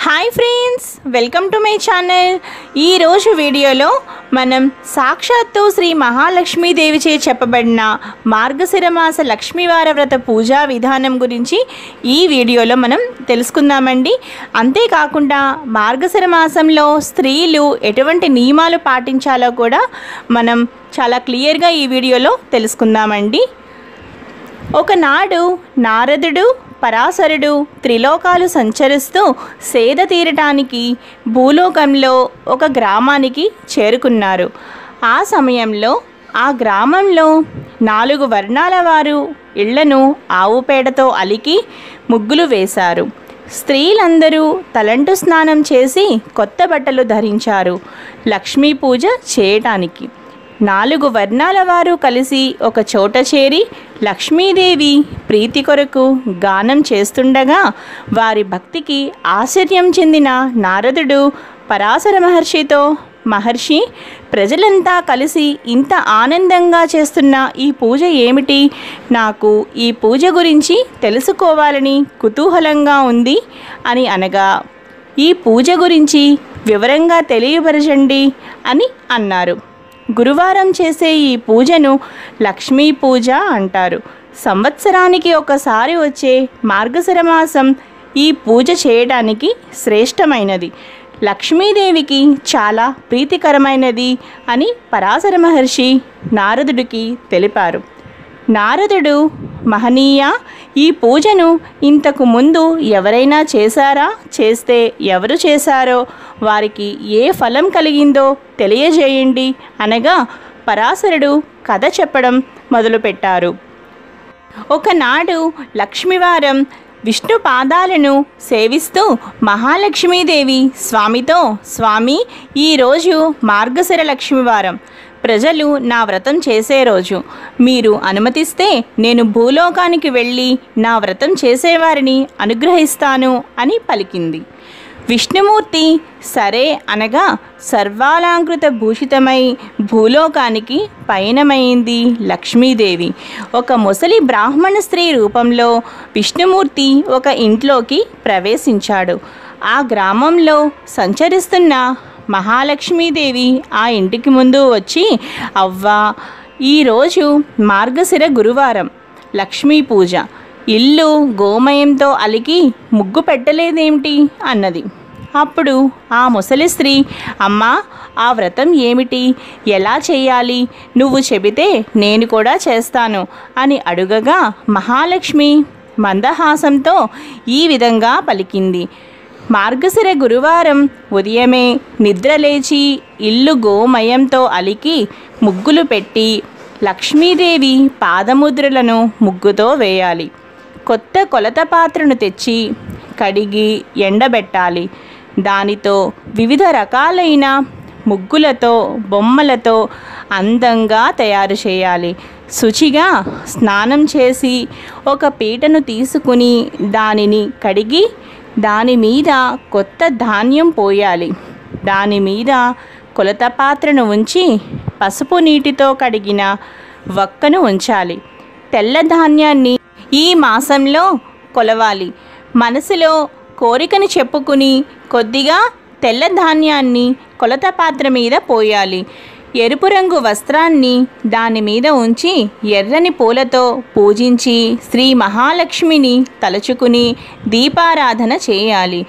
Hi friends, welcome to my channel. ఈరోజు వీడియోలో మనం సాక్షాత్తు శ్రీ మహాలక్ష్మీదేవిచే చెప్పబడిన మార్గశిర మాస లక్ష్మీవార వ్రత పూజా విధానం గురించి ఈ వీడియోలో మనం తెలుసుకుందామండి. అంతేకాకుండా మార్గశిర మాసంలో స్త్రీలు ఎటువంటి నియమాలు పాటించాలో కూడా మనం చాలా క్లియర్గా ఈ వీడియోలో తెలుసుకుందామండి. ఒకనాడు నారదుడు పరాశరుడు త్రిలోకాలు సంచరిస్తూ సేద తీరటానికి భూలోకంలో ఒక గ్రామానికి చేరుకున్నారు. ఆ సమయంలో ఆ గ్రామంలో 4 వర్ణాల వారు ఇళ్లను ఆవు పేడతో అలికి ముగ్గులు వేశారు. స్త్రీలందరూ తలంటు స్నానం చేసి కొత్త బట్టలు ధరించారు లక్ష్మీ పూజ చేయటానికి. 4 వర్ణాల వారు కలిసి ఒక చోట చేరి లక్ష్మీదేవి ప్రీతి కొరకు గానం చేస్తుండగా వారి భక్తికి ఆశ్చర్యం చెందిన నారదుడు పరాశర మహర్షితో, మహర్షి, ప్రజలంతా కలిసి ఇంత ఆనందంగా చేస్తున్న ఈ పూజ ఏమిటి? నాకు ఈ పూజ గురించి తెలుసుకోవాలని కుతూహలంగా ఉంది అని అనగా, ఈ పూజ గురించి వివరంగా తెలియపరచండి అని అన్నారు. గురువారం చేసే ఈ పూజను లక్ష్మీ పూజ అంటారు. సంవత్సరానికి ఒకసారి వచ్చే మార్గశిర మాసం ఈ పూజ చేయడానికి శ్రేష్టమైనది, లక్ష్మీదేవికి చాలా ప్రీతికరమైనది అని పరాశర మహర్షి నారదుడికి తెలిపారు. నారదుడు, మహనీయ, ఈ పూజను ఇంతకు ముందు ఎవరైనా చేశారా? చేస్తే ఎవరు చేశారో, వారికి ఏ ఫలం కలిగిందో తెలియజేయండి అనగా పరాశరుడు కథ చెప్పడం మొదలుపెట్టారు. ఒకనాడు లక్ష్మీవారం విష్ణు పాదాలను సేవిస్తూ మహాలక్ష్మీదేవి స్వామితో, స్వామి, ఈరోజు మార్గశిర లక్ష్మీవారం, ప్రజలు నా వ్రతం చేసే రోజు. మీరు అనుమతిస్తే నేను భూలోకానికి వెళ్ళి నా వ్రతం చేసేవారిని అనుగ్రహిస్తాను అని పలికింది. విష్ణుమూర్తి సరే అనగా సర్వాలంకృత భూషితమై భూలోకానికి పయనమైంది లక్ష్మీదేవి. ఒక ముసలి బ్రాహ్మణ స్త్రీ రూపంలో విష్ణుమూర్తి ఒక ఇంట్లోకి ప్రవేశించాడు. ఆ గ్రామంలో సంచరిస్తున్న మహాలక్ష్మీదేవి ఆ ఇంటికి ముందు వచ్చి, అవ్వా, ఈరోజు మార్గశిర గురువారం, లక్ష్మీ పూజ, ఇల్లు గోమయంతో అలికి ముగ్గు పెట్టలేదేమిటి అన్నది. అప్పుడు ఆ ముసలి స్త్రీ, అమ్మా, ఆ వ్రతం ఏమిటి? ఎలా చేయాలి? నువ్వు చెబితే నేను కూడా చేస్తాను అని అడుగగా మహాలక్ష్మి మందహాసంతో ఈ విధంగా పలికింది. మార్గశిర గురువారం ఉదయమే నిద్రలేచి ఇల్లు గోమయంతో అలికి ముగ్గులు పెట్టి లక్ష్మీదేవి పాదముద్రలను ముగ్గుతో వేయాలి. కొత్త కొలత పాత్రను తెచ్చి కడిగి ఎండబెట్టాలి. దానితో వివిధ రకాలైన ముగ్గులతో, బొమ్మలతో అందంగా తయారు చేయాలి. శుచిగా స్నానం చేసి ఒక పీటను తీసుకుని దానిని కడిగి దాని మీద కొత్త ధాన్యం పోయాలి. దాని మీద కొలత పాత్రను ఉంచి పసుపు నీటితో కడిగిన వక్కను ఉంచాలి. తెల్ల ధాన్యాన్ని ఈ మాసంలో కొలవాలి. మనసులో కోరికను చెప్పుకుని కొద్దిగా తెల్ల ధాన్యాన్ని కొలత పాత్ర మీద పోయాలి. ఎరుపు రంగు వస్త్రాన్ని దాని మీద ఉంచి ఎర్రని పూలతో పూజించి శ్రీ మహాలక్ష్మిని తలుచుకుని దీపారాధన చేయాలి.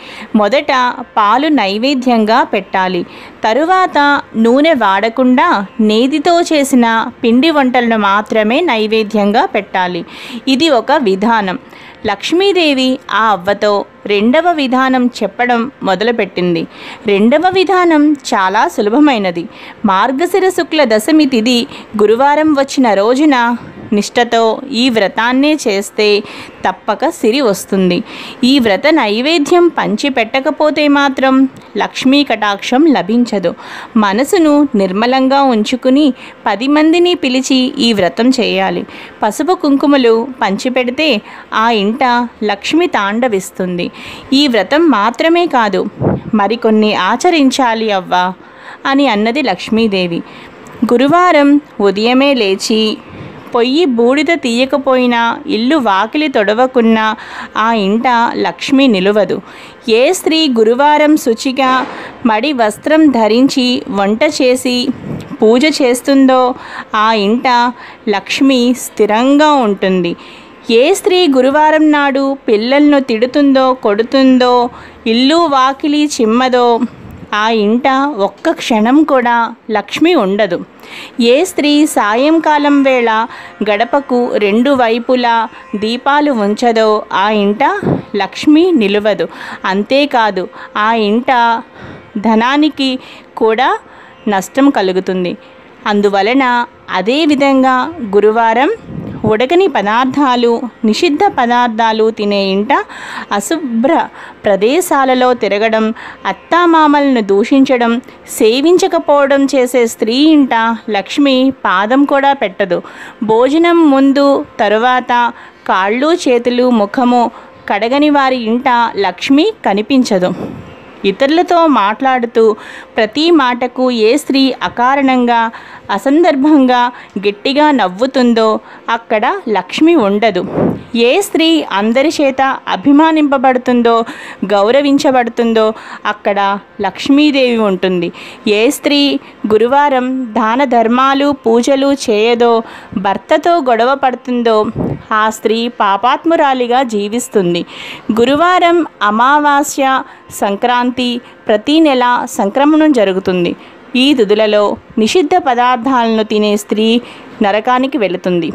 మొదట పాలు నైవేద్యంగా పెట్టాలి. తరువాత నూనె వాడకుండా నేతితో చేసిన పిండి వంటలను మాత్రమే నైవేద్యంగా పెట్టాలి. ఇది ఒక విధానం. లక్ష్మీదేవి ఆ అవ్వతో రెండవ విధానం చెప్పడం మొదలుపెట్టింది. రెండవ విధానం చాలా సులభమైనది. మార్గశిర శుక్ల దశమి తిథి గురువారం వచ్చిన రోజున నిష్ఠతో ఈ వ్రతాన్నే చేస్తే తప్పక సిరి వస్తుంది. ఈ వ్రత నైవేద్యం పంచి పెట్టకపోతే మాత్రం లక్ష్మీ కటాక్షం లభించదు. మనసును నిర్మలంగా ఉంచుకుని 10 మందిని పిలిచి ఈ వ్రతం చేయాలి. పసుపు కుంకుమలు పంచిపెడితే ఆ ఇంట లక్ష్మి తాండవిస్తుంది. ఈ వ్రతం మాత్రమే కాదు, మరికొన్ని ఆచరించాలి అవ్వా అని అన్నది లక్ష్మీదేవి. గురువారం ఉదయమే లేచి పొయ్యి బూడిద తీయకపోయినా, ఇల్లు వాకిలి తొడవకున్నా ఆ ఇంట లక్ష్మి నిలువదు. ఏ స్త్రీ గురువారం శుచిగా మడి వస్త్రం ధరించి వంట చేసి పూజ చేస్తుందో ఆ ఇంట లక్ష్మి స్థిరంగా ఉంటుంది. ఏ స్త్రీ గురువారం నాడు పిల్లలను తిడుతుందో, కొడుతుందో, ఇల్లు వాకిలి చిమ్మదో ఆ ఇంట ఒక్క క్షణం కూడా లక్ష్మి ఉండదు. ఏ స్త్రీ సాయంకాలం వేళ గడపకు రెండు వైపులా దీపాలు ఉంచదో ఆ ఇంట లక్ష్మి నిలువదు. అంతేకాదు, ఆ ఇంట ధనానికి కూడా నష్టం కలుగుతుంది. అందువలన అదేవిధంగా గురువారం ఉడకని పదార్థాలు, నిషిద్ధ పదార్థాలు తినే ఇంట, అశుభ్ర ప్రదేశాలలో తిరగడం, అత్తామామలను దూషించడం, సేవించకపోవడం చేసే స్త్రీ ఇంట లక్ష్మి పాదం కూడా పెట్టదు. భోజనం ముందు తరువాత కాళ్ళు చేతులు ముఖము కడగని వారి ఇంట లక్ష్మి కనిపించదు. ఇతరులతో మాట్లాడుతూ ప్రతి మాటకు ఏ స్త్రీ అకారణంగా అసందర్భంగా గట్టిగా నవ్వుతుందో అక్కడ లక్ష్మి ఉండదు. ఏ స్త్రీ అందరి చేత అభిమానింపబడుతుందో, గౌరవించబడుతుందో అక్కడ లక్ష్మీదేవి ఉంటుంది. ఏ స్త్రీ గురువారం దాన ధర్మాలు పూజలు చేయదో, భర్తతో గొడవ పడుతుందో ఆ స్త్రీ పాపాత్మురాలిగా జీవిస్తుంది. గురువారం, అమావాస్య, సంక్రాంతి, ప్రతి నెల సంక్రమణం జరుగుతుంది. ఈ తిథులలో నిషిద్ధ పదార్థాలను తినే స్త్రీ నరకానికి వెళుతుంది.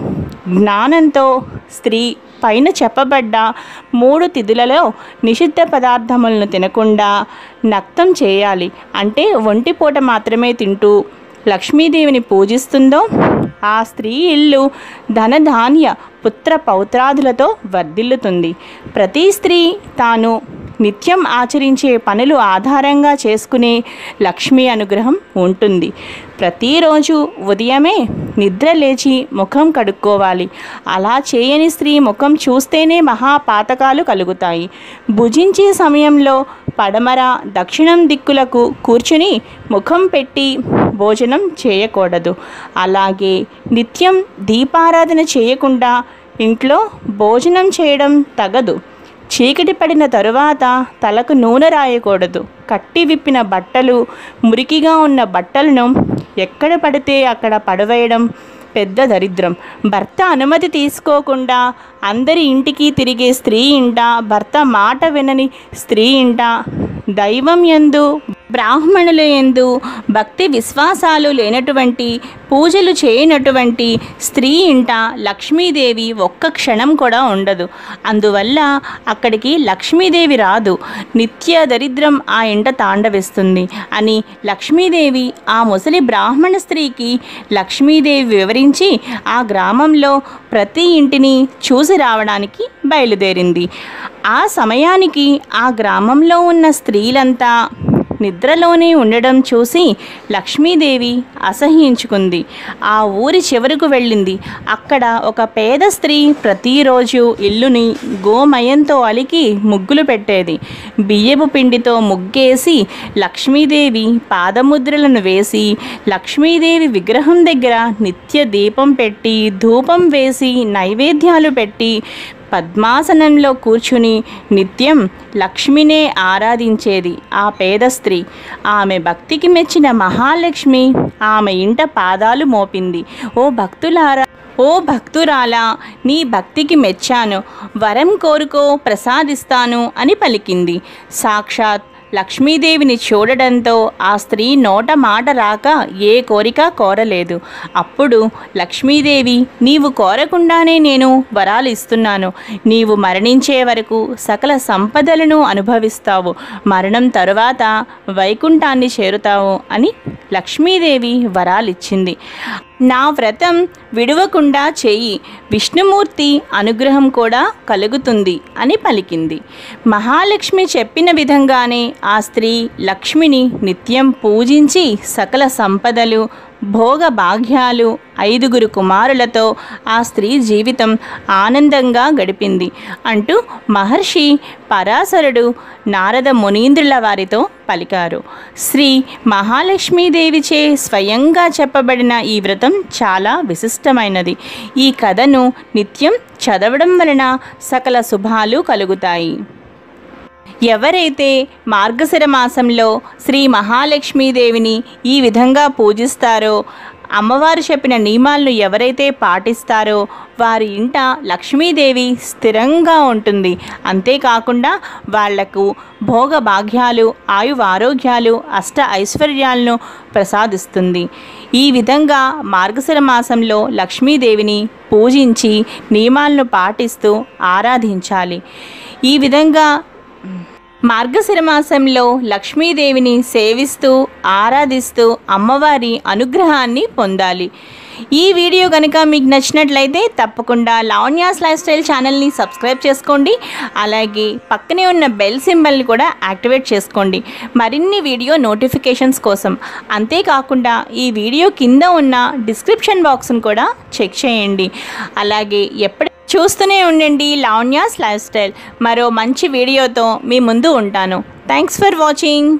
జ్ఞానంతో స్త్రీ పైన చెప్పబడ్డ 3 తిథులలో నిషిద్ధ పదార్థములను తినకుండా నక్తం చేయాలి. అంటే ఒంటిపూట మాత్రమే తింటూ లక్ష్మీదేవిని పూజిస్తుందో ఆ స్త్రీ ఇల్లు ధనధాన్య పుత్ర పౌత్రాదులతో వర్ధిల్లుతుంది. ప్రతి స్త్రీ తాను నిత్యం ఆచరించే పనులు ఆధారంగా చేసుకునే లక్ష్మీ అనుగ్రహం ఉంటుంది. ప్రతిరోజు ఉదయమే నిద్ర లేచి ముఖం కడుక్కోవాలి. అలా చేయని స్త్రీ ముఖం చూస్తేనే మహాపాతకాలు కలుగుతాయి. భుజించే సమయంలో పడమర, దక్షిణం దిక్కులకు కూర్చుని ముఖం పెట్టి భోజనం చేయకూడదు. అలాగే నిత్యం దీపారాధన చేయకుండా ఇంట్లో భోజనం చేయడం తగదు. చీకటి పడిన తరువాత తలకు నూనె రాయకూడదు. కట్టి విప్పిన బట్టలు, మురికిగా ఉన్న బట్టలను ఎక్కడ పడితే అక్కడ పడవేయడం పెద్ద దరిద్రం. భర్త అనుమతి తీసుకోకుండా అందరి ఇంటికి తిరిగే స్త్రీ ఇంట, భర్త మాట వినని స్త్రీ ఇంట, దైవం యందు బ్రాహ్మణుల యందు భక్తి విశ్వాసాలు లేనటువంటి, పూజలు చేయనటువంటి స్త్రీ ఇంట లక్ష్మీదేవి ఒక్క క్షణం కూడా ఉండదు. అందువల్ల అక్కడికి లక్ష్మీదేవి రాదు. నిత్య దరిద్రం ఆ ఇంట తాండవిస్తుంది అని లక్ష్మీదేవి ఆ ముసలి బ్రాహ్మణ స్త్రీకి లక్ష్మీదేవి వివరించి ఆ గ్రామంలో ప్రతి ఇంటిని చూసి రావడానికి బయలుదేరింది. ఆ సమయానికి ఆ గ్రామంలో ఉన్న స్త్రీలంతా నిద్రలోనే ఉండడం చూసి లక్ష్మీదేవి అసహ్యించుకుంది. ఆ ఊరి చివరకు వెళ్ళింది. అక్కడ ఒక పేద స్త్రీ ప్రతిరోజు ఇల్లుని గోమయంతో అలికి ముగ్గులు పెట్టేది. బియ్యపు పిండితో ముగ్గేసి లక్ష్మీదేవి పాదముద్రలను వేసి, లక్ష్మీదేవి విగ్రహం దగ్గర నిత్య దీపం పెట్టి, ధూపం వేసి, నైవేద్యాలు పెట్టి పద్మాసనంలో కూర్చుని నిత్యం లక్ష్మినే ఆరాధించేది ఆ పేద స్త్రీ. ఆమె భక్తికి మెచ్చిన మహాలక్ష్మి ఆమె ఇంట పాదాలు మోపింది. ఓ భక్తురాలా, నీ భక్తికి మెచ్చాను, వరం కోరుకో ప్రసాదిస్తాను అని పలికింది. సాక్షాత్ లక్ష్మీదేవిని చూడడంతో ఆ స్త్రీ నోట మాట రాక ఏ కోరిక కోరలేదు. అప్పుడు లక్ష్మీదేవి, నీవు కోరకుండానే నేను వరాలు ఇస్తున్నాను. నీవు మరణించే వరకు సకల సంపదలను అనుభవిస్తావు. మరణం తరువాత వైకుంఠాన్ని చేరుతావు అని లక్ష్మీదేవి వరాలిచ్చింది. నా వ్రతం విడవకుండా చేయి, విష్ణుమూర్తి అనుగ్రహం కూడా కలుగుతుంది అని పలికింది. మహాలక్ష్మి చెప్పిన విధంగానే ఆ స్త్రీ లక్ష్మిని నిత్యం పూజించి సకల సంపదలు, భోగ భాగ్యాలు 5 కుమారులతో ఆ స్త్రీ జీవితం ఆనందంగా గడిపింది అంటూ మహర్షి పరాశరుడు నారద మునీంద్రుల వారితో పలికారు. శ్రీ మహాలక్ష్మీదేవిచే స్వయంగా చెప్పబడిన ఈ వ్రతం చాలా విశిష్టమైనది. ఈ కథను నిత్యం చదవడం వలన సకల శుభాలు కలుగుతాయి. ఎవరైతే మార్గశిర మాసంలో శ్రీ మహాలక్ష్మీదేవిని ఈ విధంగా పూజిస్తారో, అమ్మవారు చెప్పిన నియమాలను ఎవరైతే పాటిస్తారో వారి ఇంట లక్ష్మీదేవి స్థిరంగా ఉంటుంది. అంతేకాకుండా వాళ్లకు భోగ భాగ్యాలు, ఆరోగ్యాలు, అష్ట ఐశ్వర్యాలను ప్రసాదిస్తుంది. ఈ విధంగా మార్గశిర మాసంలో లక్ష్మీదేవిని పూజించి నియమాలను పాటిస్తూ ఆరాధించాలి. ఈ విధంగా మార్గశిర మాసంలో లక్ష్మీదేవిని సేవిస్తూ ఆరాధిస్తూ అమ్మవారి అనుగ్రహాన్ని పొందాలి. ఈ వీడియో కనుక మీకు నచ్చినట్లయితే తప్పకుండా లావణ్యాస్ లైఫ్ స్టైల్ ఛానల్ని సబ్స్క్రైబ్ చేసుకోండి. అలాగే పక్కనే ఉన్న బెల్ సింబల్ని కూడా యాక్టివేట్ చేసుకోండి మరిన్ని వీడియో నోటిఫికేషన్స్ కోసం. అంతేకాకుండా ఈ వీడియో కింద ఉన్న డిస్క్రిప్షన్ బాక్స్ను కూడా చెక్ చేయండి. అలాగే చూస్తూనే ఉండండి లావణ్యాస్ లైఫ్ స్టైల్. మరో మంచి వీడియోతో మీ ముందు ఉంటాను. Thanks for watching.